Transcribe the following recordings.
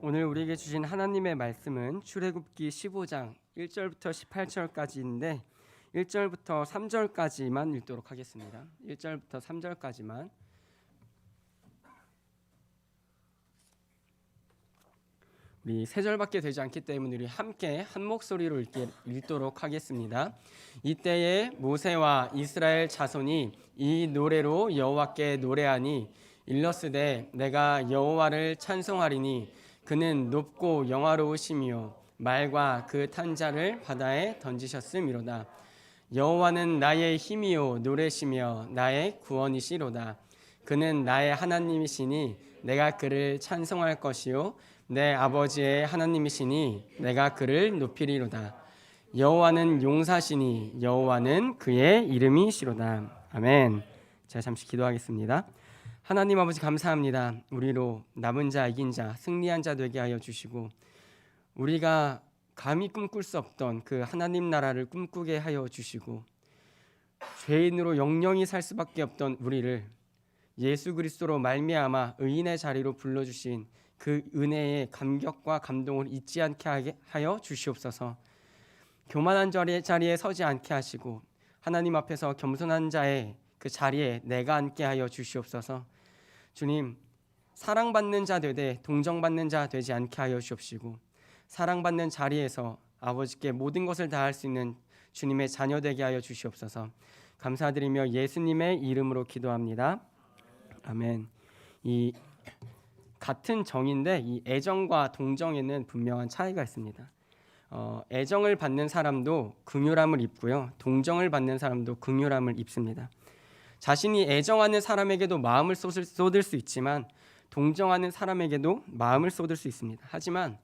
오늘 우리에게 주신 하나님의 말씀은 출애굽기 15장 1절부터 18절까지인데 1절부터 3절까지만 읽도록 하겠습니다. 1절부터 3절까지만. 우리 3절밖에 되지 않기 때문에 우리 함께 한 목소리로 읽도록 하겠습니다. 이때에 모세와 이스라엘 자손이 이 노래로 여호와께 노래하니 일러스되 내가 여호와를 찬송하리니 그는 높고 영화로우시며 말과 그 탄 자를 바다에 던지셨음이로다. 여호와는 나의 힘이요 노래시며 나의 구원이시로다. 그는 나의 하나님이시니 내가 그를 찬송할 것이요 내 아버지의 하나님이시니 내가 그를 높이리로다. 여호와는 용사시니 여호와는 그의 이름이시로다. 아멘. 제가 잠시 기도하겠습니다. 하나님 아버지 감사합니다. 우리로 남은 자 이긴 자 승리한 자 되게 하여 주시고 우리가 감히 꿈꿀 수 없던 그 하나님 나라를 꿈꾸게 하여 주시고 죄인으로 영영이 살 수밖에 없던 우리를 예수 그리스도로 말미암아 의인의 자리로 불러주신 그 은혜의 감격과 감동을 잊지 않게 하여 주시옵소서. 교만한 자리에 서지 않게 하시고 하나님 앞에서 겸손한 자의 그 자리에 내가 앉게 하여 주시옵소서. 주님, 사랑받는 자 되되 동정받는 자 되지 않게 하여 주옵시고 사랑받는 자리에서 아버지께 모든 것을 다할 수 있는 주님의 자녀 되게 하여 주시옵소서. 감사드리며 예수님의 이름으로 기도합니다. 아멘. 이 같은 정인데 이 애정과 동정에는 분명한 차이가 있습니다. 애정을 받는 사람도 긍휼함을 입고요, 동정을 받는 사람도 긍휼함을 입습니다. 자신이 애정하는 사람에게도 마음을 쏟을 수 있지만 동정하는 사람에게도 마음을 쏟을 수 있습니다. 하지만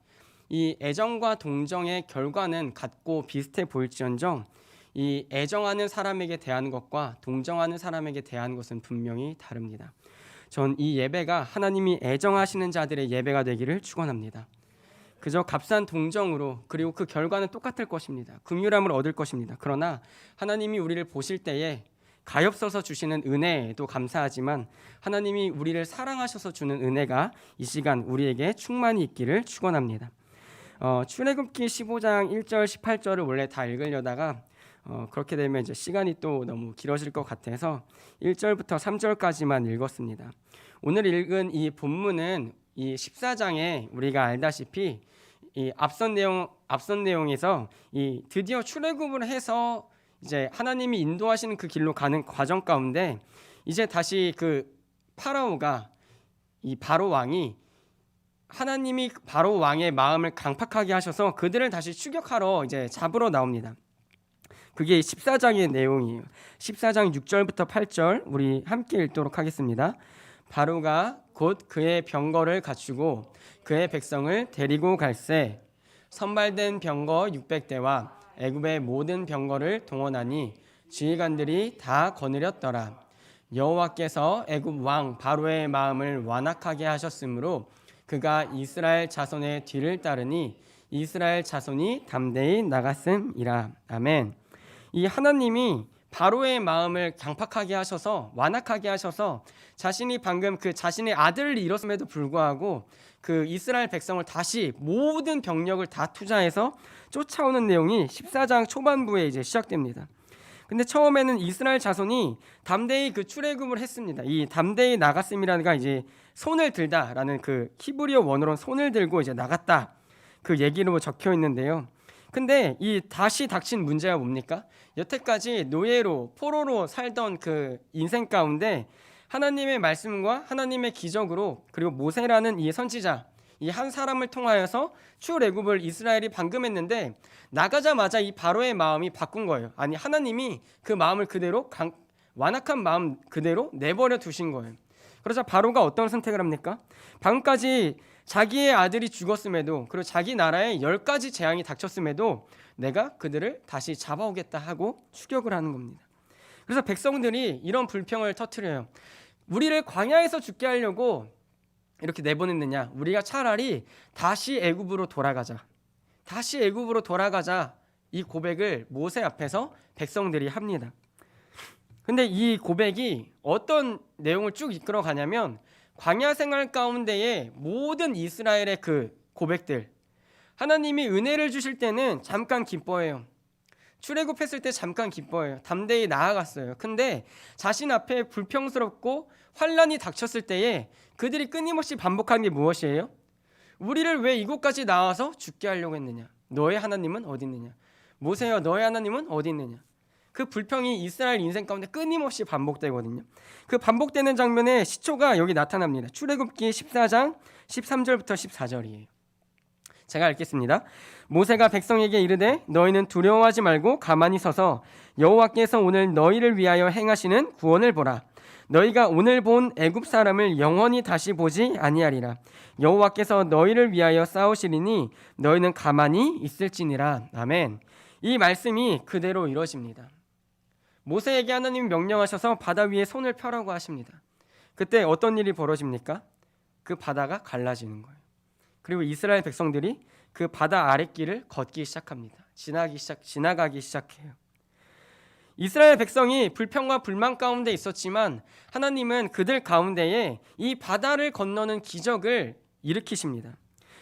이 애정과 동정의 결과는 같고 비슷해 보일지언정 이 애정하는 사람에게 대하는 것과 동정하는 사람에게 대하는 것은 분명히 다릅니다. 전 이 예배가 하나님이 애정하시는 자들의 예배가 되기를 축원합니다. 그저 값싼 동정으로, 그리고 그 결과는 똑같을 것입니다. 긍휼함을 얻을 것입니다. 그러나 하나님이 우리를 보실 때에 가엾어서 주시는 은혜에도 감사하지만 하나님이 우리를 사랑하셔서 주는 은혜가 이 시간 우리에게 충만히 있기를 축원합니다. 출애굽기 15장 1절 18절을 원래 다 읽으려다가 그렇게 되면 이제 시간이 또 너무 길어질 것 같아서 1절부터 3절까지만 읽었습니다. 오늘 읽은 이 본문은 이 14장에 우리가 알다시피 이 앞선 내용에서 이 드디어 출애굽을 해서 이제 하나님이 인도하시는 그 길로 가는 과정 가운데 이제 다시 그 파라오가, 이 바로 왕이, 하나님이 바로 왕의 마음을 강팍하게 하셔서 그들을 다시 추격하러 이제 잡으러 나옵니다. 그게 14장의 내용이에요. 14장 6절부터 8절 우리 함께 읽도록 하겠습니다. 바로가 곧 그의 병거를 갖추고 그의 백성을 데리고 갈새 선발된 병거 600대와 애굽의 모든 병거를 동원하니 지휘관들이 다 거느렸더라. 여호와께서 애굽 왕 바로의 마음을 완악하게 하셨으므로 그가 이스라엘 자손의 뒤를 따르니 이스라엘 자손이 담대히 나갔음이라. 아멘. 이 하나님이 바로의 마음을 강팍하게 하셔서, 완악하게 하셔서 자신이 방금 그 자신의 아들을 잃었음에도 불구하고 그 이스라엘 백성을 다시 모든 병력을 다 투자해서 쫓아오는 내용이 14장 초반부에 이제 시작됩니다. 근데 처음에는 이스라엘 자손이 담대히 그 출애굽을 했습니다. 이 담대히 나갔음이라는 게 이제 손을 들다라는 그 히브리어 원어로는 손을 들고 이제 나갔다, 그 얘기로 적혀 있는데요. 근데 이 다시 닥친 문제가 뭡니까? 여태까지 노예로, 포로로 살던 그 인생 가운데 하나님의 말씀과 하나님의 기적으로, 그리고 모세라는 이 선지자, 이 한 사람을 통하여서 출애굽을 이스라엘이 방금 했는데 나가자마자 이 바로의 마음이 바꾼 거예요. 아니, 하나님이 그 마음을 그대로 완악한 마음 그대로 내버려 두신 거예요. 그러자 바로가 어떤 선택을 합니까? 방금까지 자기의 아들이 죽었음에도, 그리고 자기 나라에 10가지 재앙이 닥쳤음에도 내가 그들을 다시 잡아오겠다 하고 추격을 하는 겁니다. 그래서 백성들이 이런 불평을 터뜨려요. 우리를 광야에서 죽게 하려고 이렇게 내보냈느냐? 우리가 차라리 다시 애굽으로 돌아가자. 다시 애굽으로 돌아가자. 이 고백을 모세 앞에서 백성들이 합니다. 근데 이 고백이 어떤 내용을 쭉 이끌어 가냐면 광야 생활 가운데에 모든 이스라엘의 그 고백들. 하나님이 은혜를 주실 때는 잠깐 기뻐해요. 출애굽했을 때 잠깐 기뻐해요. 담대히 나아갔어요. 근데 자신 앞에 불평스럽고 환란이 닥쳤을 때에 그들이 끊임없이 반복한 게 무엇이에요? 우리를 왜 이곳까지 나와서 죽게 하려고 했느냐? 너의 하나님은 어디 있느냐? 모세여, 너의 하나님은 어디 있느냐? 그 불평이 이스라엘 인생 가운데 끊임없이 반복되거든요. 그 반복되는 장면의 시초가 여기 나타납니다. 출애굽기 14장 13절부터 14절이에요. 제가 읽겠습니다. 모세가 백성에게 이르되 너희는 두려워하지 말고 가만히 서서 여호와께서 오늘 너희를 위하여 행하시는 구원을 보라. 너희가 오늘 본 애굽 사람을 영원히 다시 보지 아니하리라. 여호와께서 너희를 위하여 싸우시리니 너희는 가만히 있을지니라. 아멘. 이 말씀이 그대로 이루어집니다. 모세에게 하나님이 명령하셔서 바다 위에 손을 펴라고 하십니다. 그때 어떤 일이 벌어집니까? 그 바다가 갈라지는 거예요. 그리고 이스라엘 백성들이 그 바다 아랫길을 걷기 시작합니다. 지나가기 시작해요. 이스라엘 백성이 불평과 불만 가운데 있었지만 하나님은 그들 가운데에 이 바다를 건너는 기적을 일으키십니다.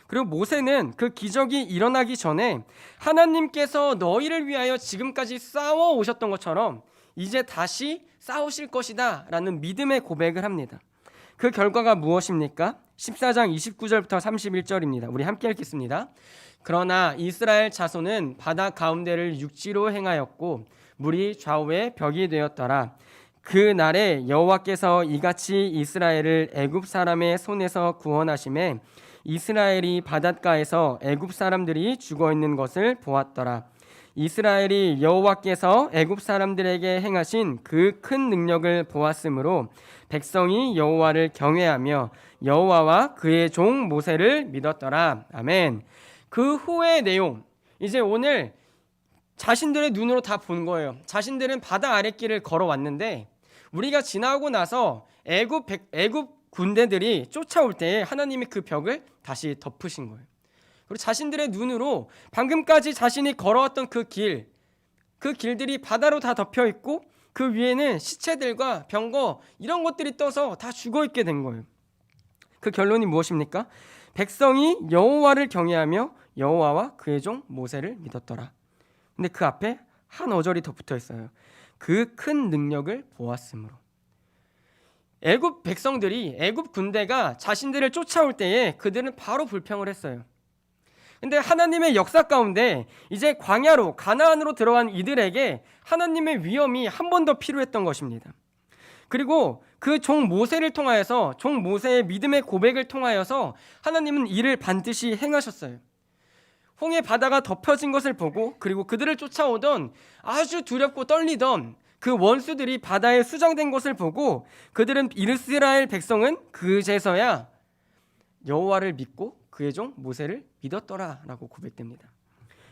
그리고 모세는 그 기적이 일어나기 전에 하나님께서 너희를 위하여 지금까지 싸워 오셨던 것처럼 이제 다시 싸우실 것이다 라는 믿음의 고백을 합니다. 그 결과가 무엇입니까? 14장 29절부터 31절입니다. 우리 함께 읽겠습니다. 그러나 이스라엘 자손은 바다 가운데를 육지로 행하였고 물이 좌우에 벽이 되었더라. 그 날에 여호와께서 이같이 이스라엘을 애굽 사람의 손에서 구원하심에 이스라엘이 바닷가에서 애굽 사람들이 죽어 있는 것을 보았더라. 이스라엘이 여호와께서 애굽 사람들에게 행하신 그 큰 능력을 보았으므로 백성이 여호와를 경외하며 여호와와 그의 종 모세를 믿었더라. 아멘. 그 후의 내용, 이제 오늘 자신들의 눈으로 다 본 거예요. 자신들은 바다 아랫길을 걸어왔는데 우리가 지나고 나서 애굽 군대들이 쫓아올 때 하나님이 그 벽을 다시 덮으신 거예요. 그리고 자신들의 눈으로 방금까지 자신이 걸어왔던 그 길들이 바다로 다 덮여 있고 그 위에는 시체들과 병거 이런 것들이 떠서 다 죽어 있게 된 거예요. 그 결론이 무엇입니까? 백성이 여호와를 경외하며 여호와와 그의 종 모세를 믿었더라. 근데 그 앞에 한 어절이 더 붙어 있어요. 그 큰 능력을 보았으므로. 애굽 백성들이, 애굽 군대가 자신들을 쫓아올 때에 그들은 바로 불평을 했어요. 근데 하나님의 역사 가운데 이제 광야로 가나안으로 들어간 이들에게 하나님의 위엄이 한 번 더 필요했던 것입니다. 그리고 그 종 모세를 통하여서, 종 모세의 믿음의 고백을 통하여서 하나님은 이를 반드시 행하셨어요. 홍해 바다가 덮여진 것을 보고 그리고 그들을 쫓아오던 아주 두렵고 떨리던 그 원수들이 바다에 수장된 것을 보고 그들은, 이스라엘 백성은 그제서야 여호와를 믿고 그의 종 모세를 믿었더라라고 고백됩니다.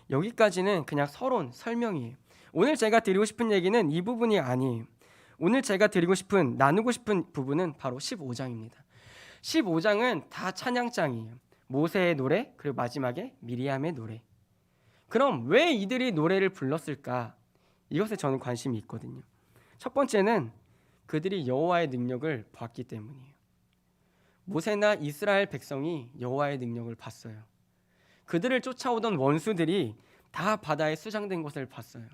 여기까지는 그냥 서론, 설명이에요. 오늘 제가 드리고 싶은 얘기는 이 부분이 아니에요. 오늘 제가 나누고 싶은 부분은 바로 15장입니다. 15장은 다 찬양장이에요. 모세의 노래, 그리고 마지막에 미리암의 노래. 그럼 왜 이들이 노래를 불렀을까? 이것에 저는 관심이 있거든요. 첫 번째는 그들이 여호와의 능력을 봤기 때문이에요. 모세나 이스라엘 백성이 여호와의 능력을 봤어요. 그들을 쫓아오던 원수들이 다 바다에 수장된 것을 봤어요.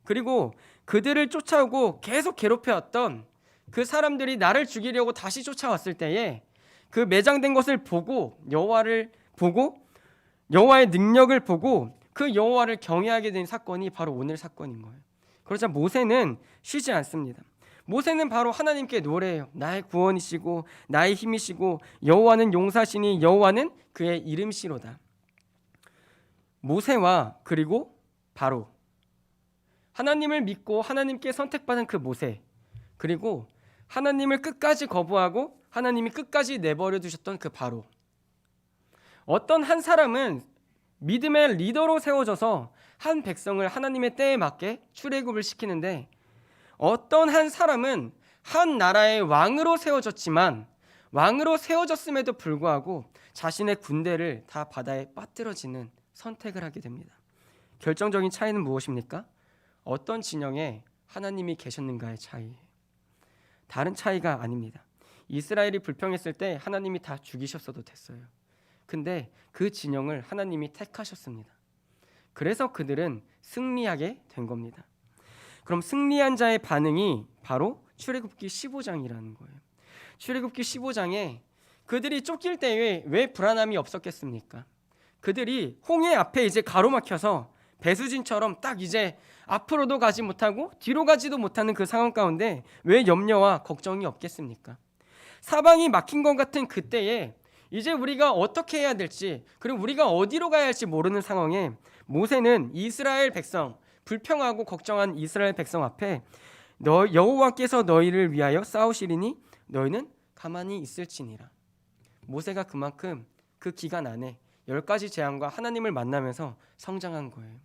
그리고 그들을 쫓아오고 계속 괴롭혀왔던 그 사람들이 나를 죽이려고 다시 쫓아왔을 때에 그 매장된 것을 보고 여호와의 능력을 보고 그 여호와를 경외하게 된 사건이 바로 오늘 사건인 거예요. 그러자 모세는 쉬지 않습니다. 모세는 바로 하나님께 노래해요. 나의 구원이시고 나의 힘이시고 여호와는 용사시니 여호와는 그의 이름시로다. 모세와 그리고 바로 하나님을 믿고 하나님께 선택받은 그 모세, 그리고 하나님을 끝까지 거부하고 하나님이 끝까지 내버려 두셨던 그 바로. 어떤 한 사람은 믿음의 리더로 세워져서 한 백성을 하나님의 때에 맞게 출애굽을 시키는데, 어떤 한 사람은 한 나라의 왕으로 세워졌지만 왕으로 세워졌음에도 불구하고 자신의 군대를 다 바다에 빠뜨려지는 선택을 하게 됩니다. 결정적인 차이는 무엇입니까? 어떤 진영에 하나님이 계셨는가의 차이예요. 다른 차이가 아닙니다. 이스라엘이 불평했을 때 하나님이 다 죽이셨어도 됐어요. 근데 그 진영을 하나님이 택하셨습니다. 그래서 그들은 승리하게 된 겁니다. 그럼 승리한 자의 반응이 바로 출애굽기 15장이라는 거예요. 출애굽기 15장에 그들이 쫓길 때에 왜 불안함이 없었겠습니까? 그들이 홍해 앞에 이제 가로막혀서 배수진처럼 딱 이제 앞으로도 가지 못하고 뒤로 가지도 못하는 그 상황 가운데 왜 염려와 걱정이 없겠습니까? 사방이 막힌 것 같은 그때에 이제 우리가 어떻게 해야 될지, 그리고 우리가 어디로 가야 할지 모르는 상황에 모세는 이스라엘 백성, 불평하고 걱정한 이스라엘 백성 앞에 여호와께서 너희를 위하여 싸우시리니 너희는 가만히 있을지니라. 모세가 그만큼 그 기간 안에 10가지 재앙과 하나님을 만나면서 성장한 거예요.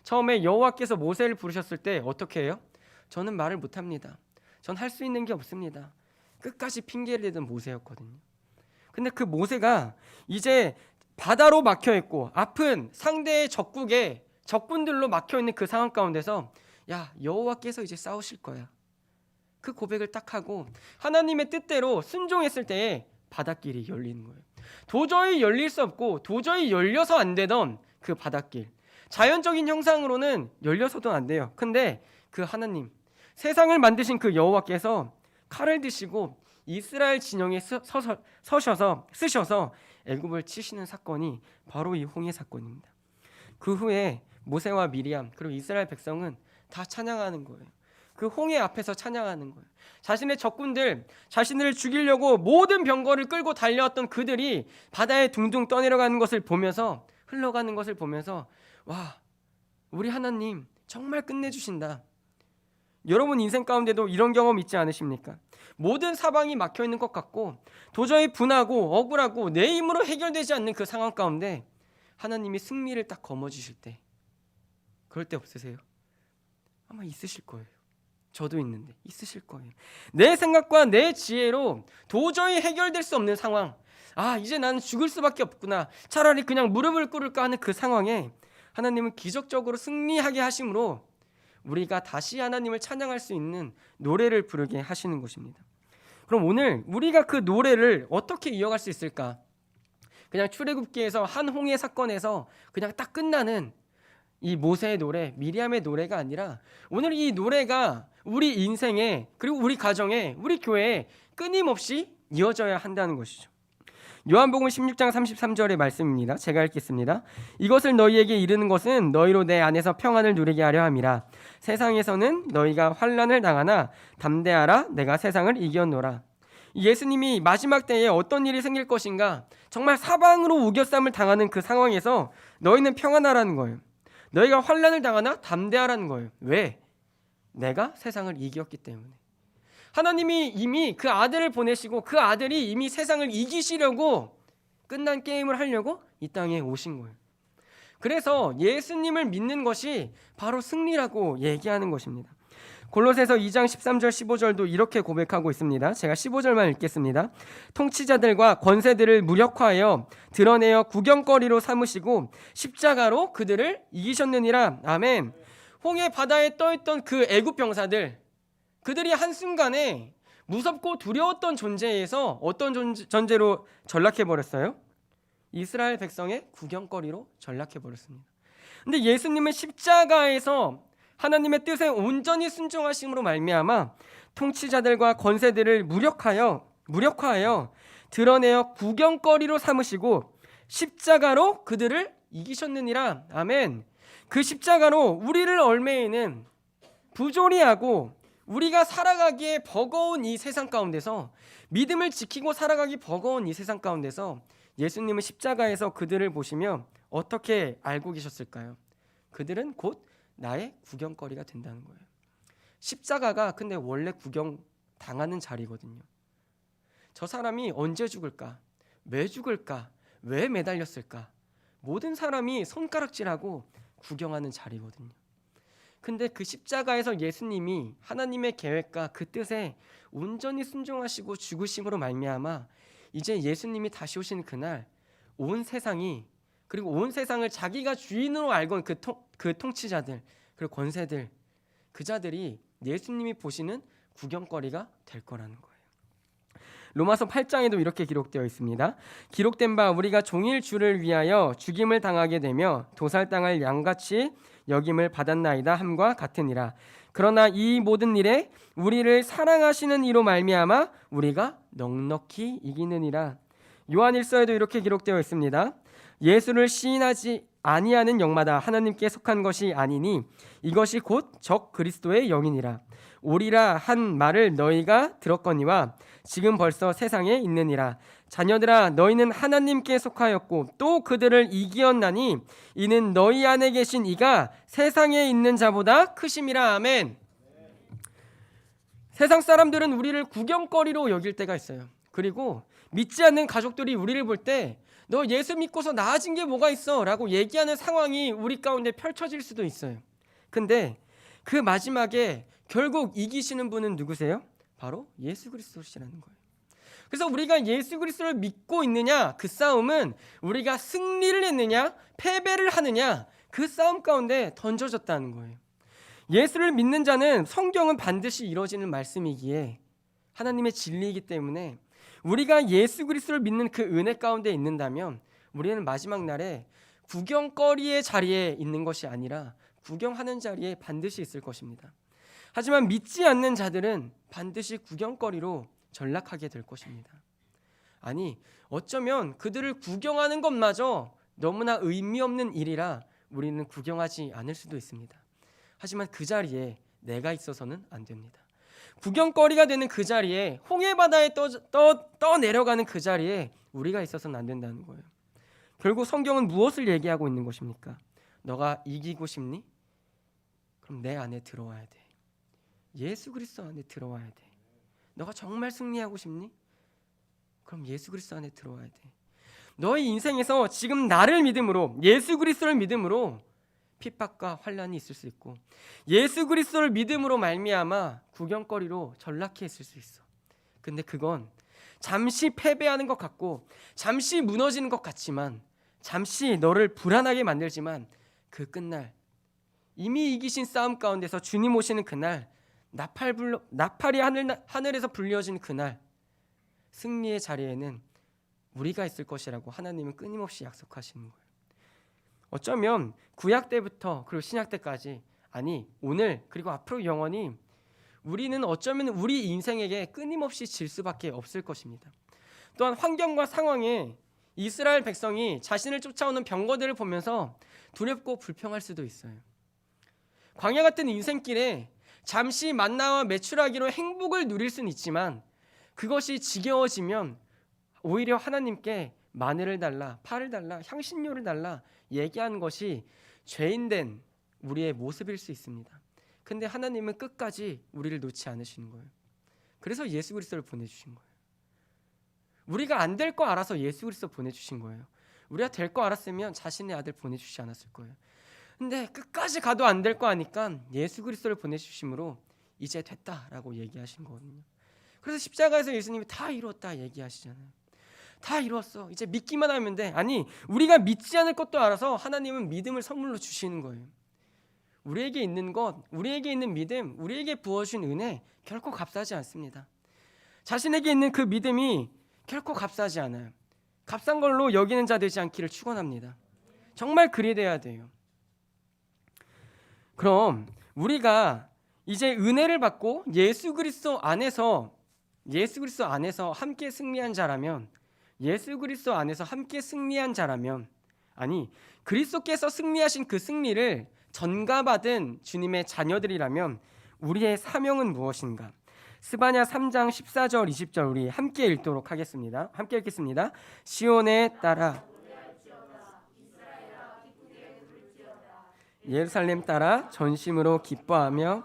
처음에 여호와께서 모세를 부르셨을 때 어떻게 해요? 저는 말을 못합니다. 전 할 수 있는 게 없습니다. 끝까지 핑계를 대던 모세였거든요. 근데 그 모세가 이제 바다로 막혀있고 아픈 상대의 적군들로 막혀있는 그 상황 가운데서 야, 여호와께서 이제 싸우실 거야. 그 고백을 딱 하고 하나님의 뜻대로 순종했을 때에 바닷길이 열리는 거예요. 도저히 열릴 수 없고 도저히 열려서 안 되던 그 바닷길, 자연적인 형상으로는 열려서도 안 돼요. 근데 그 하나님, 세상을 만드신 그 여호와께서 칼을 드시고 이스라엘 진영에 쓰셔서 애굽을 치시는 사건이 바로 이 홍해 사건입니다. 그 후에 모세와 미리암 그리고 이스라엘 백성은 다 찬양하는 거예요. 그 홍해 앞에서 찬양하는 거예요. 자신의 적군들, 자신을 죽이려고 모든 병거를 끌고 달려왔던 그들이 바다에 둥둥 떠내려가는 것을 보면서, 흘러가는 것을 보면서 와, 우리 하나님 정말 끝내주신다. 여러분 인생 가운데도 이런 경험 있지 않으십니까? 모든 사방이 막혀있는 것 같고 도저히 분하고 억울하고 내 힘으로 해결되지 않는 그 상황 가운데 하나님이 승리를 딱 거머쥐실 때, 그럴 때 없으세요? 아마 있으실 거예요. 저도 있는데 있으실 거예요. 내 생각과 내 지혜로 도저히 해결될 수 없는 상황, 아 이제 나는 죽을 수밖에 없구나, 차라리 그냥 무릎을 꿇을까 하는 그 상황에 하나님은 기적적으로 승리하게 하심으로 우리가 다시 하나님을 찬양할 수 있는 노래를 부르게 하시는 것입니다. 그럼 오늘 우리가 그 노래를 어떻게 이어갈 수 있을까? 그냥 출애굽기에서 한 홍해 사건에서 그냥 딱 끝나는 이 모세의 노래, 미리암의 노래가 아니라 오늘 이 노래가 우리 인생에, 그리고 우리 가정에, 우리 교회에 끊임없이 이어져야 한다는 것이죠. 요한복음 16장 33절의 말씀입니다. 제가 읽겠습니다. 이것을 너희에게 이르는 것은 너희로 내 안에서 평안을 누리게 하려 함이라. 세상에서는 너희가 환난을 당하나 담대하라, 내가 세상을 이겼노라. 예수님이 마지막 때에 어떤 일이 생길 것인가, 정말 사방으로 우겨쌈을 당하는 그 상황에서 너희는 평안하라는 거예요. 너희가 환난을 당하나 담대하라는 거예요. 왜? 내가 세상을 이겼기 때문에. 하나님이 이미 그 아들을 보내시고 그 아들이 이미 세상을 이기시려고, 끝난 게임을 하려고 이 땅에 오신 거예요. 그래서 예수님을 믿는 것이 바로 승리라고 얘기하는 것입니다. 골로새서 2장 13절 15절도 이렇게 고백하고 있습니다. 제가 15절만 읽겠습니다. 통치자들과 권세들을 무력화하여 드러내어 구경거리로 삼으시고 십자가로 그들을 이기셨느니라. 아멘. 홍해 바다에 떠있던 그 애굽 병사들, 그들이 한순간에 무섭고 두려웠던 존재에서 어떤 존재로 전락해버렸어요? 이스라엘 백성의 구경거리로 전락해버렸습니다. 근데 예수님은 십자가에서 하나님의 뜻에 온전히 순종하심으로 말미암아 통치자들과 권세들을 무력화하여 드러내어 구경거리로 삼으시고 십자가로 그들을 이기셨느니라. 아멘. 그 십자가로 우리를 얽매이는 부조리하고 우리가 살아가기에 버거운 이 세상 가운데서, 믿음을 지키고 살아가기 버거운 이 세상 가운데서 예수님은 십자가에서 그들을 보시며 어떻게 알고 계셨을까요? 그들은 곧 나의 구경거리가 된다는 거예요. 십자가가 근데 원래 구경 당하는 자리거든요. 저 사람이 언제 죽을까? 왜 죽을까? 왜 매달렸을까? 모든 사람이 손가락질하고 구경하는 자리거든요. 근데 그 십자가에서 예수님이 하나님의 계획과 그 뜻에 온전히 순종하시고 죽으심으로 말미암아 이제 예수님이 다시 오시는 그날 온 세상이, 그리고 온 세상을 자기가 주인으로 알고 그 통치자들 그리고 권세들, 그 자들이 예수님이 보시는 구경거리가 될 거라는 거예요. 로마서 8장에도 이렇게 기록되어 있습니다. 기록된 바 우리가 종일 주를 위하여 죽임을 당하게 되며 도살당할 양같이 여김을 받았나이다 함과 같으니라. 그러나 이 모든 일에 우리를 사랑하시는 이로 말미암아 우리가 넉넉히 이기느니라. 요한일서에도 이렇게 기록되어 있습니다. 예수를 시인하지 아니하는 영마다 하나님께 속한 것이 아니니 이것이 곧 적 그리스도의 영이니라. 오리라 한 말을 너희가 들었거니와 지금 벌써 세상에 있느니라. 자녀들아 너희는 하나님께 속하였고 또 그들을 이기었나니 이는 너희 안에 계신 이가 세상에 있는 자보다 크심이라. 아멘. 세상 사람들은 우리를 구경거리로 여길 때가 있어요. 그리고 믿지 않는 가족들이 우리를 볼 때 너 예수 믿고서 나아진 게 뭐가 있어? 라고 얘기하는 상황이 우리 가운데 펼쳐질 수도 있어요. 근데 그 마지막에 결국 이기시는 분은 누구세요? 바로 예수 그리스도시라는 거예요. 그래서 우리가 예수 그리스도를 믿고 있느냐, 그 싸움은 우리가 승리를 했느냐 패배를 하느냐, 그 싸움 가운데 던져졌다는 거예요. 예수를 믿는 자는 성경은 반드시 이루어지는 말씀이기에 하나님의 진리이기 때문에 우리가 예수 그리스도를 믿는 그 은혜 가운데 있는다면 우리는 마지막 날에 구경거리의 자리에 있는 것이 아니라 구경하는 자리에 반드시 있을 것입니다. 하지만 믿지 않는 자들은 반드시 구경거리로 전락하게 될 것입니다. 아니, 어쩌면 그들을 구경하는 것마저 너무나 의미 없는 일이라 우리는 구경하지 않을 수도 있습니다. 하지만 그 자리에 내가 있어서는 안 됩니다. 구경거리가 되는 그 자리에, 홍해바다에 떠 내려가는 그 자리에 우리가 있어서는 안 된다는 거예요. 결국 성경은 무엇을 얘기하고 있는 것입니까? 너가 이기고 싶니? 그럼 내 안에 들어와야 돼. 예수 그리스도 안에 들어와야 돼. 너가 정말 승리하고 싶니? 그럼 예수 그리스도 안에 들어와야 돼. 너의 인생에서 지금 나를 믿음으로, 예수 그리스도를 믿음으로 핍박과 환난이 있을 수 있고, 예수 그리스도를 믿음으로 말미암아 구경거리로 전락해 있을 수 있어. 근데 그건 잠시 패배하는 것 같고 잠시 무너지는 것 같지만, 잠시 너를 불안하게 만들지만 그 끝날, 이미 이기신 싸움 가운데서 주님 오시는 그날, 나팔이 하늘에서 불려진 그날 승리의 자리에는 우리가 있을 것이라고 하나님은 끊임없이 약속하시는 거예요. 어쩌면 구약 때부터 그리고 신약 때까지, 아니 오늘 그리고 앞으로 영원히 우리는 어쩌면 우리 인생에게 끊임없이 질 수밖에 없을 것입니다. 또한 환경과 상황에 이스라엘 백성이 자신을 쫓아오는 병거들을 보면서 두렵고 불평할 수도 있어요. 광야 같은 인생길에 잠시 만나와 메추라기로 행복을 누릴 수는 있지만 그것이 지겨워지면 오히려 하나님께 마늘을 달라, 파를 달라, 향신료를 달라 얘기하는 것이 죄인된 우리의 모습일 수 있습니다. 근데 하나님은 끝까지 우리를 놓지 않으시는 거예요. 그래서 예수 그리스도를 보내주신 거예요. 우리가 안 될 거 알아서 예수 그리스도 보내주신 거예요. 우리가 될 거 알았으면 자신의 아들 보내주시지 않았을 거예요. 근데 끝까지 가도 안 될 거 아니까 예수 그리스도를 보내주심으로 이제 됐다라고 얘기하신 거거든요. 그래서 십자가에서 예수님이 다 이루었다 얘기하시잖아요. 다 이루었어, 이제 믿기만 하면 돼. 아니, 우리가 믿지 않을 것도 알아서 하나님은 믿음을 선물로 주시는 거예요. 우리에게 있는 것, 우리에게 있는 믿음, 우리에게 부어주신 은혜 결코 값싸지 않습니다. 자신에게 있는 그 믿음이 결코 값싸지 않아요. 값싼 걸로 여기는 자 되지 않기를 축원합니다. 정말 그리 돼야 돼요. 그럼 우리가 이제 은혜를 받고 예수 그리스도 안에서 함께 승리한 자라면, 예수 그리스도 안에서 함께 승리한 자라면, 아니 그리스도께서 승리하신 그 승리를 전가받은 주님의 자녀들이라면 우리의 사명은 무엇인가? 스바냐 3장 14절 20절 우리 함께 읽도록 하겠습니다. 함께 읽겠습니다. 시온에 따라 예루살렘 따라 전심으로 기뻐하며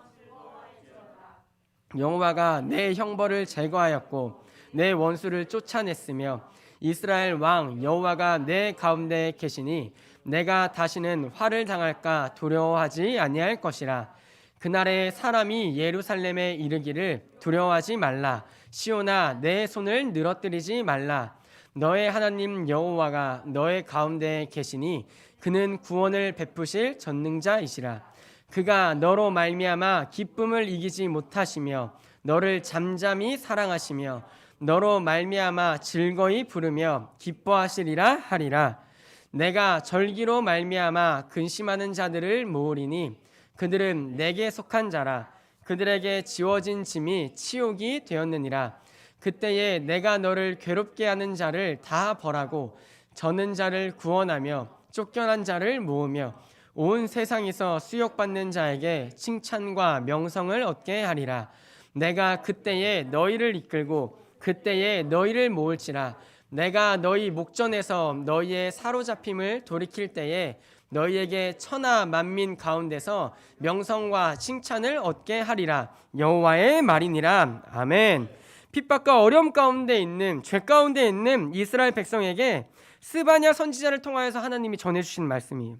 여호와가 내 형벌을 제거하였고 내 원수를 쫓아냈으며 이스라엘 왕 여호와가 내 가운데 계시니 내가 다시는 화를 당할까 두려워하지 아니할 것이라. 그날에 사람이 예루살렘에 이르기를 두려워하지 말라. 시온아 내 손을 늘어뜨리지 말라. 너의 하나님 여호와가 너의 가운데 계시니 그는 구원을 베푸실 전능자이시라. 그가 너로 말미암아 기쁨을 이기지 못하시며 너를 잠잠히 사랑하시며 너로 말미암아 즐거이 부르며 기뻐하시리라 하리라. 내가 절기로 말미암아 근심하는 자들을 모으리니 그들은 내게 속한 자라. 그들에게 지워진 짐이 치욕이 되었느니라. 그때에 내가 너를 괴롭게 하는 자를 다 벌하고 저는 자를 구원하며 쫓겨난 자를 모으며 온 세상에서 수욕받는 자에게 칭찬과 명성을 얻게 하리라. 내가 그때에 너희를 이끌고 그때에 너희를 모을지라. 내가 너희 목전에서 너희의 사로잡힘을 돌이킬 때에 너희에게 천하 만민 가운데서 명성과 칭찬을 얻게 하리라. 여호와의 말이니라. 아멘. 핍박과 어려움 가운데 있는 죄 가운데 있는 이스라엘 백성에게 스바냐 선지자를 통하여서 하나님이 전해주신 말씀이에요.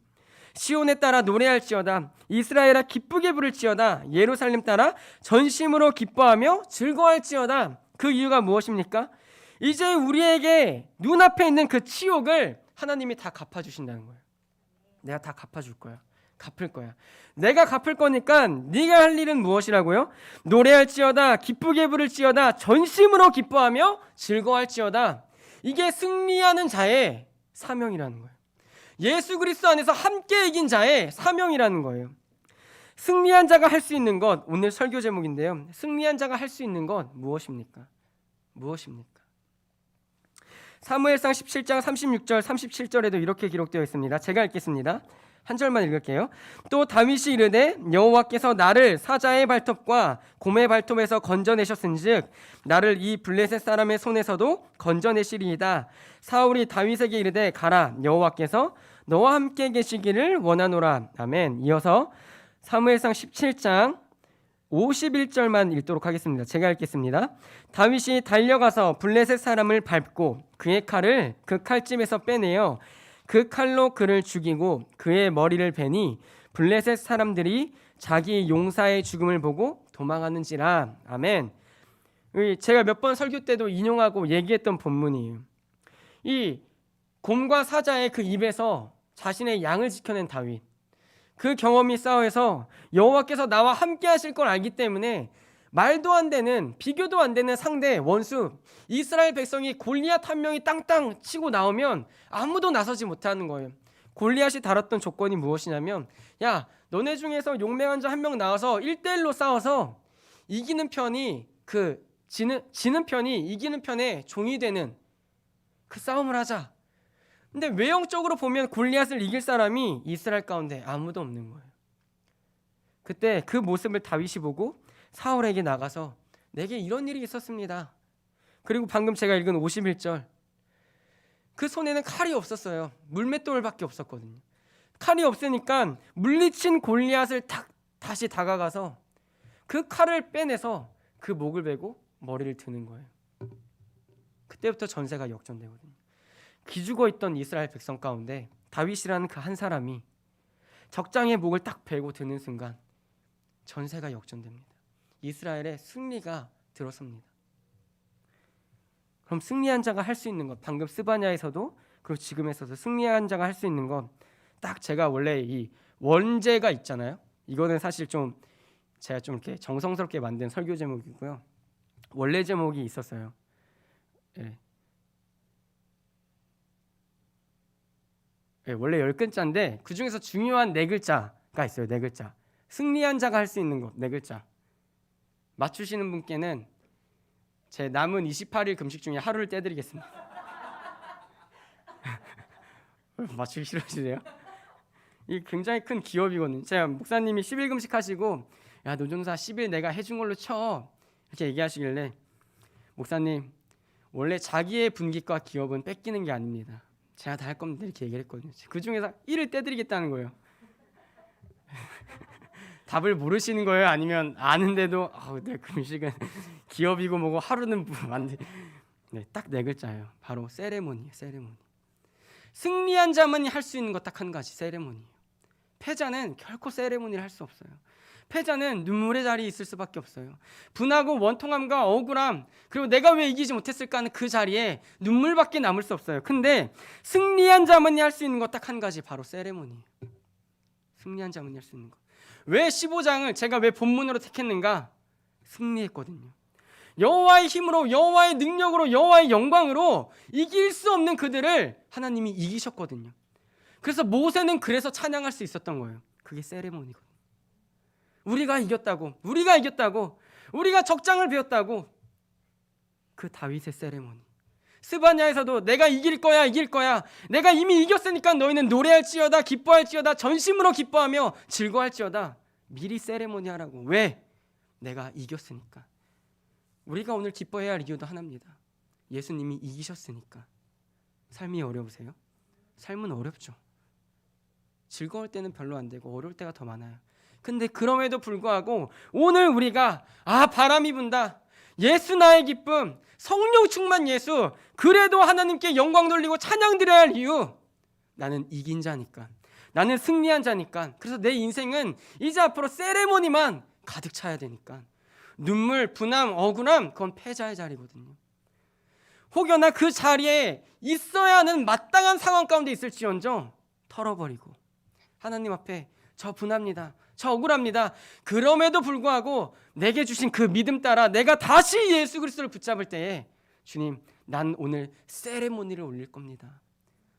시온에 따라 노래할지어다. 이스라엘아 기쁘게 부를지어다. 예루살렘 따라 전심으로 기뻐하며 즐거워할지어다. 그 이유가 무엇입니까? 이제 우리에게 눈앞에 있는 그 치욕을 하나님이 다 갚아주신다는 거예요. 내가 다 갚아줄 거야. 갚을 거야. 내가 갚을 거니까 네가 할 일은 무엇이라고요? 노래할지어다. 기쁘게 부를지어다. 전심으로 기뻐하며 즐거워할지어다. 이게 승리하는 자의 사명이라는 거예요. 예수 그리스도 안에서 함께 이긴 자의 사명이라는 거예요. 승리한 자가 할 수 있는 것, 오늘 설교 제목인데요. 승리한 자가 할 수 있는 것 무엇입니까? 무엇입니까? 사무엘상 17장 36절 37절에도 이렇게 기록되어 있습니다. 제가 읽겠습니다. 한 절만 읽을게요. 또 다윗이 이르되 여호와께서 나를 사자의 발톱과 곰의 발톱에서 건져내셨은즉 나를 이 블레셋 사람의 손에서도 건져내시리이다. 사울이 다윗에게 이르되 가라. 여호와께서 너와 함께 계시기를 원하노라. 아멘. 이어서 사무엘상 17장 51절만 읽도록 하겠습니다. 제가 읽겠습니다. 다윗이 달려가서 블레셋 사람을 밟고 그의 칼을 그 칼집에서 빼내어 그 칼로 그를 죽이고 그의 머리를 베니 블레셋 사람들이 자기 용사의 죽음을 보고 도망하는지라. 아멘. 제가 몇 번 설교 때도 인용하고 얘기했던 본문이에요. 이 곰과 사자의 그 입에서 자신의 양을 지켜낸 다윗, 그 경험이 쌓여서 여호와께서 나와 함께 하실 걸 알기 때문에 말도 안 되는, 비교도 안 되는 상대 원수 이스라엘 백성이 골리앗 한 명이 땅땅 치고 나오면 아무도 나서지 못하는 거예요. 골리앗이 달았던 조건이 무엇이냐면, 야 너네 중에서 용맹한 자 한 명 나와서 1대1로 싸워서 이기는 편이 지는 편이 이기는 편의 종이 되는 그 싸움을 하자. 근데 외형적으로 보면 골리앗을 이길 사람이 이스라엘 가운데 아무도 없는 거예요. 그때 그 모습을 다윗이 보고 사울에게 나가서 내게 이런 일이 있었습니다. 그리고 방금 제가 읽은 51절, 그 손에는 칼이 없었어요. 물맷돌밖에 없었거든요. 칼이 없으니까 물리친 골리앗을 다시 다가가서 그 칼을 빼내서 그 목을 베고 머리를 드는 거예요. 그때부터 전세가 역전되거든요. 기죽어 있던 이스라엘 백성 가운데 다윗이라는 그 한 사람이 적장의 목을 딱 베고 드는 순간 전세가 역전됩니다. 이스라엘의 승리가 들어섭니다. 그럼 승리한 자가 할 수 있는 것, 방금 스바냐에서도 그리고 지금에서도 승리한 자가 할 수 있는 것, 딱 제가 원래 이 원제가 있잖아요. 이거는 사실 좀 제가 좀 이렇게 정성스럽게 만든 설교 제목이고요. 원래 제목이 있었어요. 네. 네, 원래 10글자인데 그 중에서 중요한 4글자가 있어요. 4글자. 승리한 자가 할 수 있는 것 4글자. 맞추시는 분께는 제 남은 28일 금식 중에 하루를 떼드리겠습니다. 맞추기 싫으시네요. 이 굉장히 큰 기업이거든요. 제가 목사님이 10일 금식 하시고 야 노종사 10일 내가 해준 걸로 쳐 이렇게 얘기하시길래 목사님 원래 자기의 분깃과 기업은 뺏기는 게 아닙니다. 제가 다 할 겁니다 이렇게 얘기를 했거든요. 그 중에서 1을 떼드리겠다는 거예요. 답을 모르시는 거예요? 아니면 아는데도 내 금식은 기업이고 뭐고 하루는 만들. 네, 딱 4글자예요. 바로 세레모니예요. 세레모니. 승리한 자만이 할 수 있는 것 딱 한 가지, 세레모니예요. 패자는 결코 세레모니를 할 수 없어요. 패자는 눈물의 자리에 있을 수밖에 없어요. 분하고 원통함과 억울함, 그리고 내가 왜 이기지 못했을까 하는 그 자리에 눈물밖에 남을 수 없어요. 근데 승리한 자만이 할 수 있는 것 딱 한 가지, 바로 세레모니예요. 승리한 자만이 할 수 있는 것. 왜 15장을 제가 왜 본문으로 택했는가? 승리했거든요. 여호와의 힘으로, 여호와의 능력으로, 여호와의 영광으로 이길 수 없는 그들을 하나님이 이기셨거든요. 그래서 모세는 그래서 찬양할 수 있었던 거예요. 그게 세레모니거든요. 우리가 이겼다고, 우리가 이겼다고, 우리가 적장을 배웠다고. 그 다윗의 세레모니. 스바냐에서도 내가 이길 거야, 이길 거야. 내가 이미 이겼으니까 너희는 노래할지어다, 기뻐할지어다, 전심으로 기뻐하며 즐거워할지어다. 미리 세레모니 하라고. 왜? 내가 이겼으니까. 우리가 오늘 기뻐해야 할 이유도 하나입니다. 예수님이 이기셨으니까. 삶이 어려우세요? 삶은 어렵죠. 즐거울 때는 별로 안 되고 어려울 때가 더 많아요. 근데 그럼에도 불구하고 오늘 우리가 바람이 분다, 예수 나의 기쁨, 성령 충만 예수, 그래도 하나님께 영광 돌리고 찬양 드려야 할 이유, 나는 이긴 자니까, 나는 승리한 자니까. 그래서 내 인생은 이제 앞으로 세레모니만 가득 차야 되니까. 눈물, 분함, 억울함, 그건 패자의 자리거든요. 혹여나 그 자리에 있어야 하는 마땅한 상황 가운데 있을지언정 털어버리고 하나님 앞에 저 분합니다, 저 억울합니다. 그럼에도 불구하고 내게 주신 그 믿음 따라 내가 다시 예수 그리스도를 붙잡을 때에 주님, 난 오늘 세레모니를 올릴 겁니다.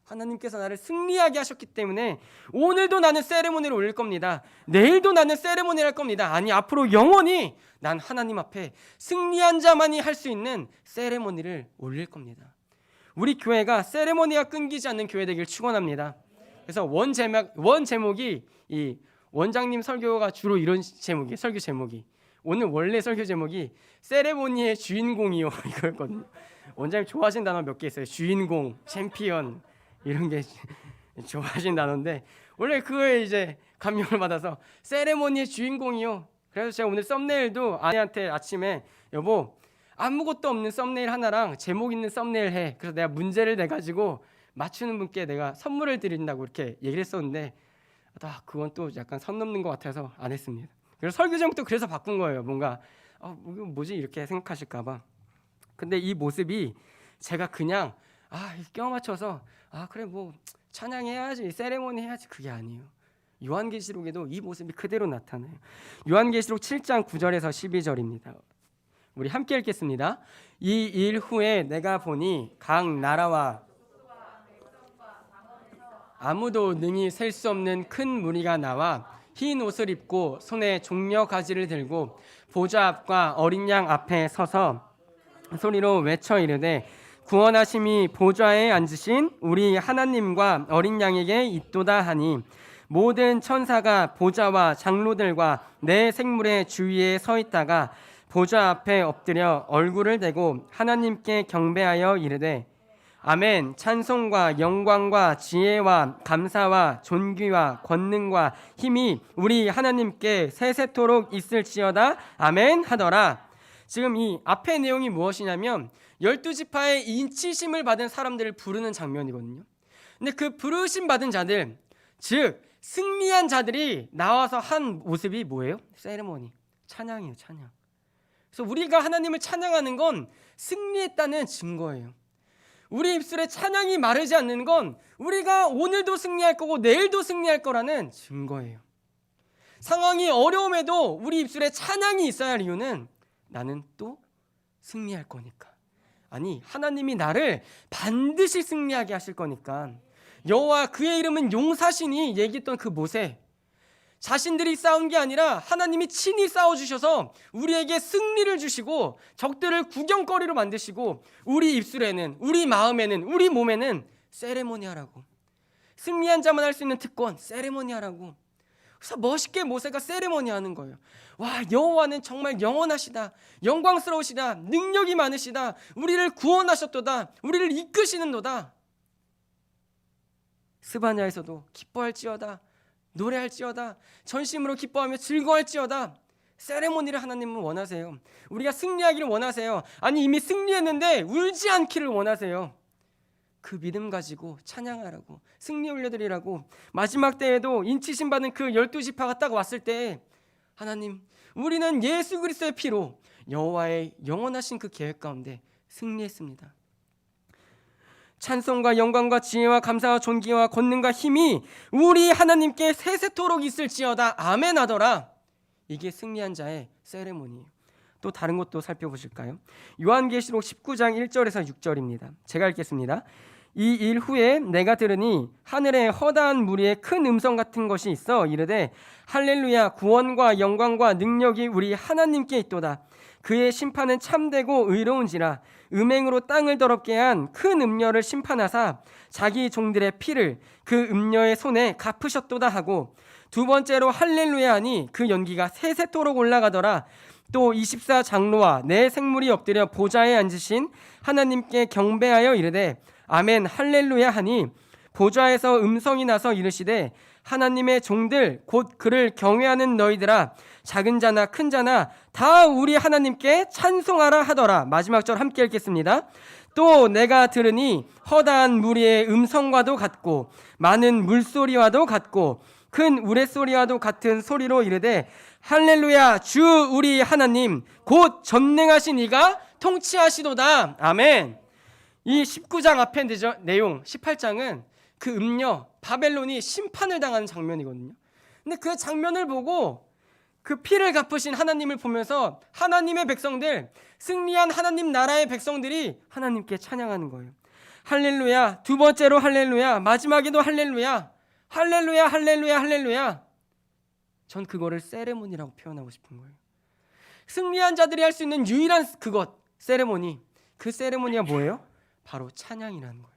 하나님께서 나를 승리하게 하셨기 때문에 오늘도 나는 세레모니를 올릴 겁니다. 내일도 나는 세레모니를 할 겁니다. 아니, 앞으로 영원히 난 하나님 앞에 승리한 자만이 할 수 있는 세레모니를 올릴 겁니다. 우리 교회가 세레모니가 끊기지 않는 교회 되길 축원합니다. 그래서 원 제목이 이 원장님 설교가 주로 이런 제목이에요. 설교 제목이 오늘 원래 설교 제목이 세레모니의 주인공이요 이거였거든요. 원장님 좋아하시는 단어 몇 개 있어요. 주인공, 챔피언 이런 게 좋아하시는 단어인데 원래 그거에 이제 감명을 받아서 세레모니의 주인공이요. 그래서 제가 오늘 썸네일도 아내한테 아침에 여보 아무것도 없는 썸네일 하나랑 제목 있는 썸네일 해. 그래서 내가 문제를 내가지고 맞추는 분께 내가 선물을 드린다고 이렇게 얘기를 했었는데 그건 또 약간 선 넘는 것 같아서 안 했습니다. 그래서 설교 제목도 그래서 바꾼 거예요. 뭔가 뭐지 이렇게 생각하실까 봐. 근데 이 모습이 제가 그냥 껴 맞춰서 그래 뭐 찬양해야지, 세레모니 해야지, 그게 아니에요. 요한계시록에도 이 모습이 그대로 나타나요. 요한계시록 7장 9절에서 12절입니다. 우리 함께 읽겠습니다. 이 일 후에 내가 보니 각 나라와 아무도 능히 셀 수 없는 큰 무리가 나와 흰 옷을 입고 손에 종려 가지를 들고 보좌 앞과 어린 양 앞에 서서 소리로 외쳐 이르되 구원하심이 보좌에 앉으신 우리 하나님과 어린 양에게 있도다 하니 모든 천사가 보좌와 장로들과 내 생물의 주위에 서 있다가 보좌 앞에 엎드려 얼굴을 대고 하나님께 경배하여 이르되 아멘. 찬송과 영광과 지혜와 감사와 존귀와 권능과 힘이 우리 하나님께 세세토록 있을지어다. 아멘 하더라. 지금 이 앞의 내용이 무엇이냐면 12지파의 인치심을 받은 사람들을 부르는 장면이거든요. 근데 그 부르심 받은 자들, 즉 승리한 자들이 나와서 한 모습이 뭐예요? 세레모니, 찬양이에요. 찬양. 그래서 우리가 하나님을 찬양하는 건 승리했다는 증거예요. 우리 입술에 찬양이 마르지 않는 건 우리가 오늘도 승리할 거고 내일도 승리할 거라는 증거예요. 상황이 어려움에도 우리 입술에 찬양이 있어야 할 이유는 나는 또 승리할 거니까. 아니, 하나님이 나를 반드시 승리하게 하실 거니까. 여호와 그의 이름은 용사시니 얘기했던 그 모세, 자신들이 싸운 게 아니라 하나님이 친히 싸워주셔서 우리에게 승리를 주시고 적들을 구경거리로 만드시고 우리 입술에는, 우리 마음에는, 우리 몸에는 세레모니 하라고, 승리한 자만 할 수 있는 특권 세레모니 하라고. 그래서 멋있게 모세가 세레모니 하는 거예요. 와, 여호와는 정말 영원하시다, 영광스러우시다, 능력이 많으시다, 우리를 구원하셨도다, 우리를 이끄시는도다. 스바냐에서도 기뻐할지어다, 노래할지어다, 전심으로 기뻐하며 즐거워할지어다. 세레모니를 하나님은 원하세요. 우리가 승리하기를 원하세요. 아니, 이미 승리했는데 울지 않기를 원하세요. 그 믿음 가지고 찬양하라고, 승리 올려드리라고. 마지막 때에도 인치심 받은 그 12지파가 딱 왔을 때 하나님, 우리는 예수 그리스도의 피로 여호와의 영원하신 그 계획 가운데 승리했습니다. 찬송과 영광과 지혜와 감사와 존귀와 권능과 힘이 우리 하나님께 세세토록 있을지어다. 아멘 하더라. 이게 승리한 자의 세레모니예요. 또 다른 것도 살펴보실까요? 요한계시록 19장 1절에서 6절입니다. 제가 읽겠습니다. 이 일 후에 내가 들으니 하늘에 허다한 무리의 큰 음성 같은 것이 있어 이르되 할렐루야, 구원과 영광과 능력이 우리 하나님께 있도다. 그의 심판은 참되고 의로운지라. 음행으로 땅을 더럽게 한 큰 음녀를 심판하사 자기 종들의 피를 그 음녀의 손에 갚으셨도다 하고, 두 번째로 할렐루야 하니 그 연기가 세세토록 올라가더라. 또 24장로와 네 생물이 엎드려 보좌에 앉으신 하나님께 경배하여 이르되 아멘 할렐루야 하니, 보좌에서 음성이 나서 이르시되 하나님의 종들 곧 그를 경외하는 너희들아, 작은 자나 큰 자나 다 우리 하나님께 찬송하라 하더라. 마지막 절 함께 읽겠습니다. 또 내가 들으니 허다한 무리의 음성과도 같고 많은 물소리와도 같고 큰 우레소리와도 같은 소리로 이르되 할렐루야, 주 우리 하나님 곧 전능하신 이가 통치하시도다. 아멘. 이 19장 앞에 내용 18장은 그 음녀 바벨론이 심판을 당하는 장면이거든요. 근데 그 장면을 보고 그 피를 갚으신 하나님을 보면서 하나님의 백성들, 승리한 하나님 나라의 백성들이 하나님께 찬양하는 거예요. 할렐루야, 두 번째로 할렐루야, 마지막에도 할렐루야, 할렐루야, 할렐루야, 할렐루야. 전 그거를 세레모니라고 표현하고 싶은 거예요. 승리한 자들이 할 수 있는 유일한 세레모니. 그 세레모니가 뭐예요? 바로 찬양이라는 거예요.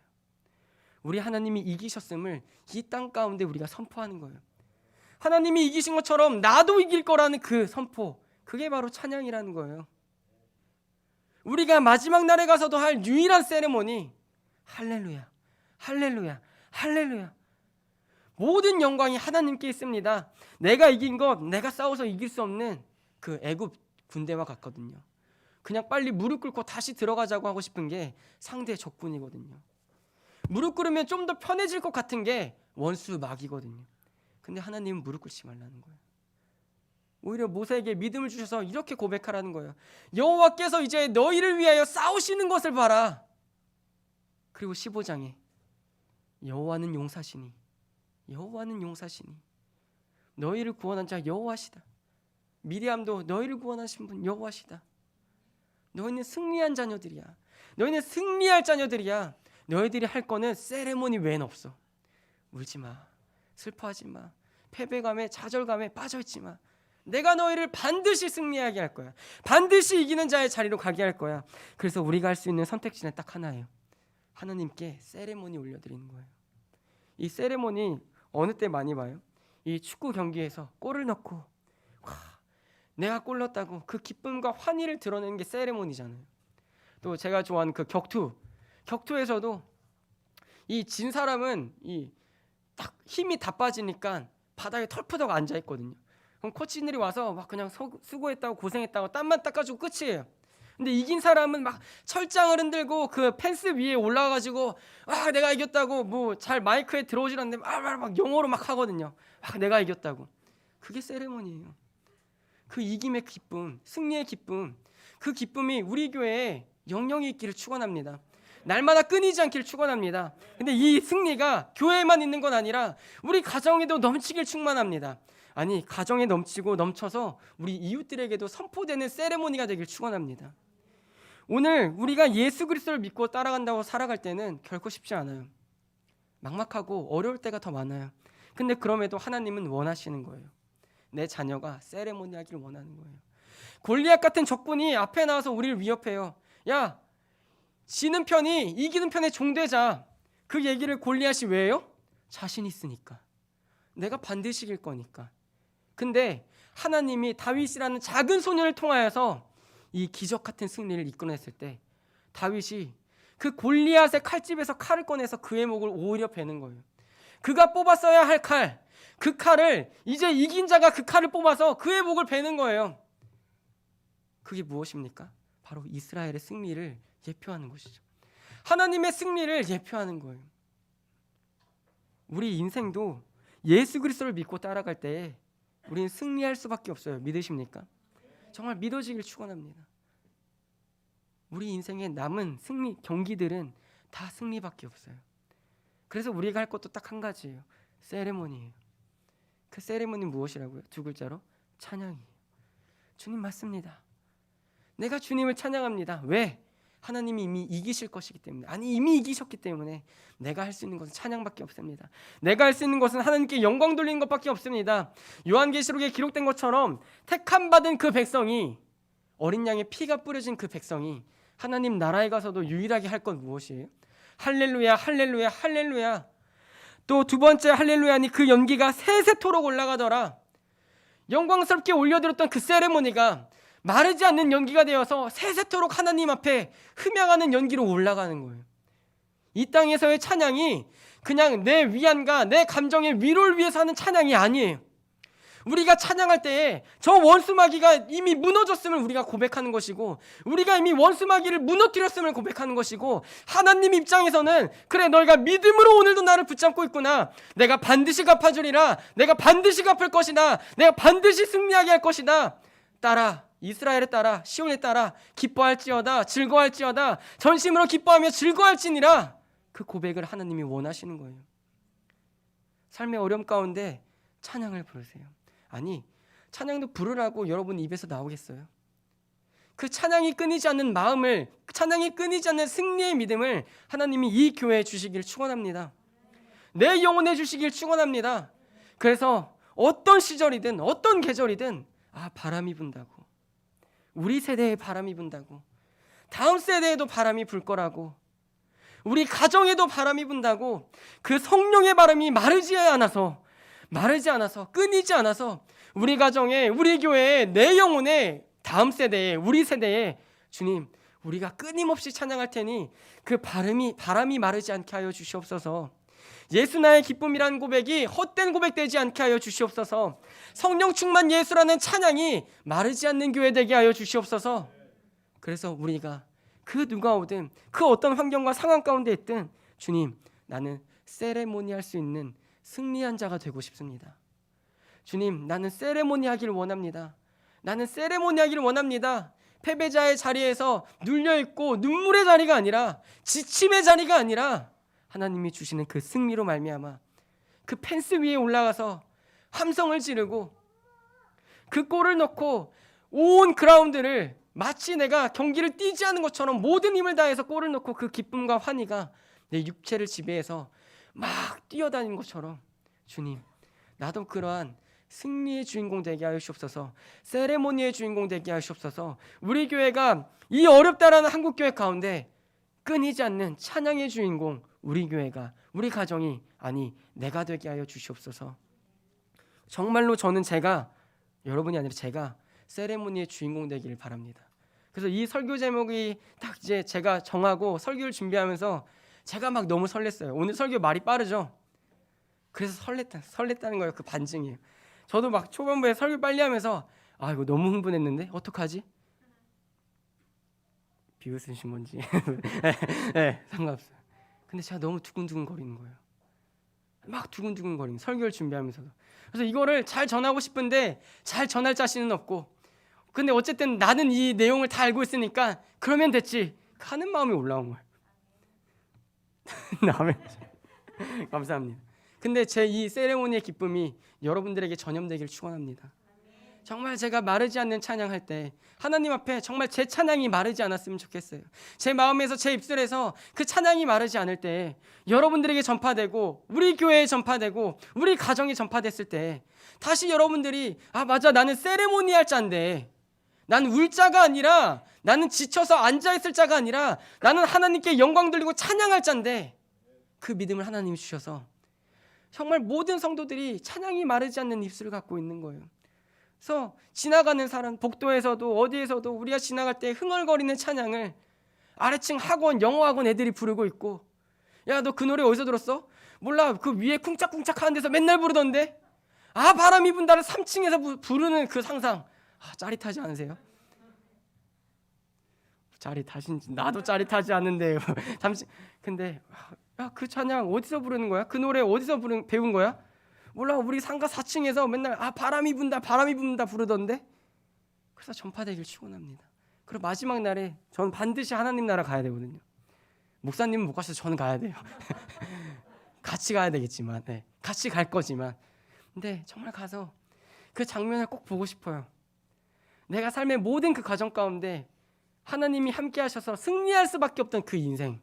우리 하나님이 이기셨음을 이 땅 가운데 우리가 선포하는 거예요. 하나님이 이기신 것처럼 나도 이길 거라는 그 선포, 그게 바로 찬양이라는 거예요. 우리가 마지막 날에 가서도 할 유일한 세레모니, 할렐루야, 할렐루야, 할렐루야. 모든 영광이 하나님께 있습니다. 내가 이긴 것, 내가 싸워서 이길 수 없는 그 애굽 군대와 같거든요. 그냥 빨리 무릎 꿇고 다시 들어가자고 하고 싶은 게 상대 적군이거든요. 무릎 꿇으면 좀 더 편해질 것 같은 게 원수 마귀거든요. 근데 하나님은 무릎 꿇지 말라는 거예요. 오히려 모세에게 믿음을 주셔서 이렇게 고백하라는 거예요. 여호와께서 이제 너희를 위하여 싸우시는 것을 봐라. 그리고 15장에 여호와는 용사시니, 여호와는 용사시니, 너희를 구원한 자 여호와시다. 미리암도 너희를 구원하신 분 여호와시다. 너희는 승리한 자녀들이야. 너희는 승리할 자녀들이야. 너희들이 할 거는 세레모니 외엔 없어. 울지 마. 슬퍼하지 마. 패배감에 좌절감에 빠져있지 마. 내가 너희를 반드시 승리하게 할 거야. 반드시 이기는 자의 자리로 가게 할 거야. 그래서 우리가 할 수 있는 선택지는 딱 하나예요. 하나님께 세레모니 올려드리는 거예요. 이 세레모니 어느 때 많이 봐요? 이 축구 경기에서 골을 넣고 내가 골 넣었다고 그 기쁨과 환희를 드러내는 게 세레모니잖아요. 또 제가 좋아하는 그 격투에서도 이 진 사람은 이 딱 힘이 다 빠지니까 바닥에 털푸덕 앉아 있거든요. 그럼 코치들이 와서 막 그냥 수고했다고 고생했다고 땀만 닦아주고 끝이에요. 근데 이긴 사람은 막 철장을 흔들고 그 펜스 위에 올라가가지고 내가 이겼다고 뭐 잘 마이크에 들어오질 않는데 막 영어로 막 하거든요. 내가 이겼다고. 그게 세레모니예요. 그 이김의 기쁨, 승리의 기쁨, 그 기쁨이 우리 교회에 영영이 있기를 축원합니다. 날마다 끊이지 않기를 축원합니다. 근데 이 승리가 교회에만 있는 건 아니라 우리 가정에도 넘치길 축원합니다. 아니, 가정에 넘치고 넘쳐서 우리 이웃들에게도 선포되는 세레모니가 되길 축원합니다. 오늘 우리가 예수 그리스도를 믿고 따라간다고 살아갈 때는 결코 쉽지 않아요. 막막하고 어려울 때가 더 많아요. 근데 그럼에도 하나님은 원하시는 거예요. 내 자녀가 세레모니 하기를 원하는 거예요. 골리앗 같은 적군이 앞에 나와서 우리를 위협해요. 야, 지는 편이 이기는 편에 종되자. 그 얘기를 골리앗이 왜 해요? 자신 있으니까. 내가 반드시 이길 거니까. 근데 하나님이 다윗이라는 작은 소년을 통하여서 이 기적 같은 승리를 이끌어냈을 때 다윗이 그 골리앗의 칼집에서 칼을 꺼내서 그의 목을 오히려 베는 거예요. 그가 뽑았어야 할 칼, 그 칼을 이제 이긴 자가 그 칼을 뽑아서 그의 목을 베는 거예요. 그게 무엇입니까? 바로 이스라엘의 승리를 예표하는 것이죠. 하나님의 승리를 예표하는 거예요. 우리 인생도 예수 그리스도를 믿고 따라갈 때 우리는 승리할 수밖에 없어요. 믿으십니까? 정말 믿어지길 축원합니다. 우리 인생에 남은 승리 경기들은 다 승리밖에 없어요. 그래서 우리가 할 것도 딱 한 가지예요. 세레모니예요. 그 세레모니는 무엇이라고요? 두 글자로 찬양이에요. 주님 맞습니다. 내가 주님을 찬양합니다. 왜? 하나님이 이미 이기실 것이기 때문에. 아니, 이미 이기셨기 때문에 내가 할 수 있는 것은 찬양밖에 없습니다. 내가 할 수 있는 것은 하나님께 영광 돌리는 것밖에 없습니다. 요한계시록에 기록된 것처럼 택함 받은 그 백성이, 어린 양의 피가 뿌려진 그 백성이 하나님 나라에 가서도 유일하게 할 건 무엇이에요? 할렐루야, 할렐루야, 할렐루야. 또 두 번째 할렐루야니 그 연기가 세세토록 올라가더라. 영광스럽게 올려드렸던 그 세레모니가 마르지 않는 연기가 되어서 세세토록 하나님 앞에 흠양하는 연기로 올라가는 거예요. 이 땅에서의 찬양이 그냥 내 위안과 내 감정의 위로를 위해서 하는 찬양이 아니에요. 우리가 찬양할 때에 저 원수마귀가 이미 무너졌음을 우리가 고백하는 것이고, 우리가 이미 원수마귀를 무너뜨렸음을 고백하는 것이고, 하나님 입장에서는 그래, 너희가 믿음으로 오늘도 나를 붙잡고 있구나, 내가 반드시 갚아주리라, 내가 반드시 갚을 것이다, 내가 반드시 승리하게 할 것이다, 따라 이스라엘에 따라 시온에 따라 기뻐할지어다, 즐거워할지어다, 전심으로 기뻐하며 즐거워할지니라. 그 고백을 하나님이 원하시는 거예요. 삶의 어려움 가운데 찬양을 부르세요. 아니, 찬양도 부르라고 여러분 입에서 나오겠어요? 그 찬양이 끊이지 않는 마음을, 찬양이 끊이지 않는 승리의 믿음을 하나님이 이 교회에 주시길 축원합니다. 내 영혼에 주시길 축원합니다. 그래서 어떤 시절이든 어떤 계절이든 바람이 분다고, 우리 세대에 바람이 분다고, 다음 세대에도 바람이 불 거라고, 우리 가정에도 바람이 분다고, 그 성령의 바람이 마르지 않아서 끊이지 않아서 우리 가정에, 우리 교회에, 내 영혼에, 다음 세대에, 우리 세대에 주님, 우리가 끊임없이 찬양할 테니 그 바람이 마르지 않게 하여 주시옵소서. 예수 나의 기쁨이라는 고백이 헛된 고백되지 않게 하여 주시옵소서. 성령 충만 예수라는 찬양이 마르지 않는 교회 되게 하여 주시옵소서. 그래서 우리가 그 누가 오든 그 어떤 환경과 상황 가운데 있든 주님, 나는 세레모니 할 수 있는 승리한 자가 되고 싶습니다. 주님, 나는 세레모니 하기를 원합니다. 나는 세레모니 하기를 원합니다. 패배자의 자리에서 눌려있고 눈물의 자리가 아니라, 지침의 자리가 아니라 하나님이 주시는 그 승리로 말미암아 그 펜스 위에 올라가서 함성을 지르고 그 골을 넣고 온 그라운드를 마치 내가 경기를 뛰지 않은 것처럼 모든 힘을 다해서 골을 넣고 그 기쁨과 환희가 내 육체를 지배해서 막 뛰어다니는 것처럼, 주님, 나도 그러한 승리의 주인공 되게 하여 주옵소서. 세레모니의 주인공 되게 하여 주옵소서. 우리 교회가 이 어렵다라는 한국교회 가운데 끊이지 않는 찬양의 주인공, 우리 교회가, 우리 가정이, 아니 내가 되게 하여 주시옵소서. 정말로 저는 여러분이 아니라 제가 세레모니의 주인공 되기를 바랍니다. 그래서 이 설교 제목이 딱 이제 제가 정하고 설교를 준비하면서 제가 막 너무 설렜어요. 오늘 설교 말이 빠르죠? 그래서 설렜다는 거예요. 그 반증이에요. 저도 막 초반부에 설교 빨리 하면서 이거 너무 흥분했는데 어떡하지? 비웃으신 건지 네, 상관없어요. 근데 제가 너무 두근두근 거리는 거예요. 막 두근두근 거리는, 설교를 준비하면서도. 그래서 이거를 잘 전하고 싶은데 잘 전할 자신은 없고, 근데 어쨌든 나는 이 내용을 다 알고 있으니까 그러면 됐지 하는 마음이 올라온 거예요. 감사합니다. 근데 제 이 세레모니의 기쁨이 여러분들에게 전염되기를 축원합니다. 정말 제가 마르지 않는 찬양할 때 하나님 앞에 정말 제 찬양이 마르지 않았으면 좋겠어요. 제 마음에서, 제 입술에서 그 찬양이 마르지 않을 때 여러분들에게 전파되고, 우리 교회에 전파되고, 우리 가정에 전파됐을 때 다시 여러분들이 맞아, 나는 세레모니 할 자인데, 나는 울 자가 아니라, 나는 지쳐서 앉아있을 자가 아니라 나는 하나님께 영광 돌리고 찬양할 자인데, 그 믿음을 하나님이 주셔서 정말 모든 성도들이 찬양이 마르지 않는 입술을 갖고 있는 거예요. 그래서 지나가는 사람, 복도에서도 어디에서도 우리가 지나갈 때 흥얼거리는 찬양을 아래층 학원, 영어학원 애들이 부르고 있고, 야, 너 그 노래 어디서 들었어? 몰라, 그 위에 쿵짝쿵짝 하는 데서 맨날 부르던데. 바람이 분다를 3층에서 부르는 그 상상, 짜릿하지 않으세요? 짜릿하신지, 나도 짜릿하지 않은데요. 근데 그 찬양 어디서 부르는 거야? 그 노래 어디서 배운 거야? 몰라, 우리 상가 4층에서 맨날 바람이 분다 부르던데. 그래서 전파되길 축원합니다. 그리고 마지막 날에 저는 반드시 하나님 나라 가야 되거든요. 목사님은 못 가셔서 저는 가야 돼요. 같이 가야 되겠지만, 같이 갈 거지만, 근데 정말 가서 그 장면을 꼭 보고 싶어요. 내가 삶의 모든 그 과정 가운데 하나님이 함께 하셔서 승리할 수밖에 없던 그 인생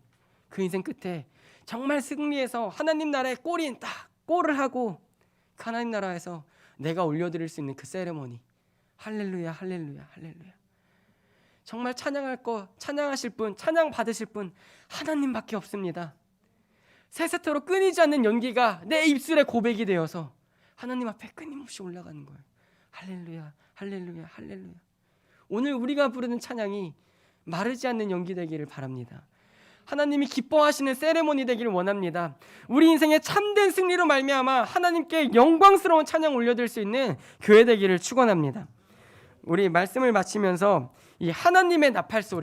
끝에 정말 승리해서 하나님 나라의 골인 딱 골을 하고 그 하나님 나라에서 내가 올려드릴 수 있는 그 세레모니. 할렐루야, 할렐루야, 할렐루야. 정말 찬양하실 분, 찬양 받으실 분 하나님밖에 없습니다. 세세토록 끊이지 않는 연기가 내 입술의 고백이 되어서 하나님 앞에 끊임없이 올라가는 거예요. 할렐루야, 할렐루야, 할렐루야. 오늘 우리가 부르는 찬양이 마르지 않는 연기 되기를 바랍니다. 하나님이 기뻐하시는 세레모니 되기를 원합니다. 우리 인생의 참된 승리로 말미암아 하나님께 영광스러운 찬양 올려드릴 수 있는 교회 되기를 축원합니다. 우리 말씀을 마치면서 이 하나님의 나팔 소리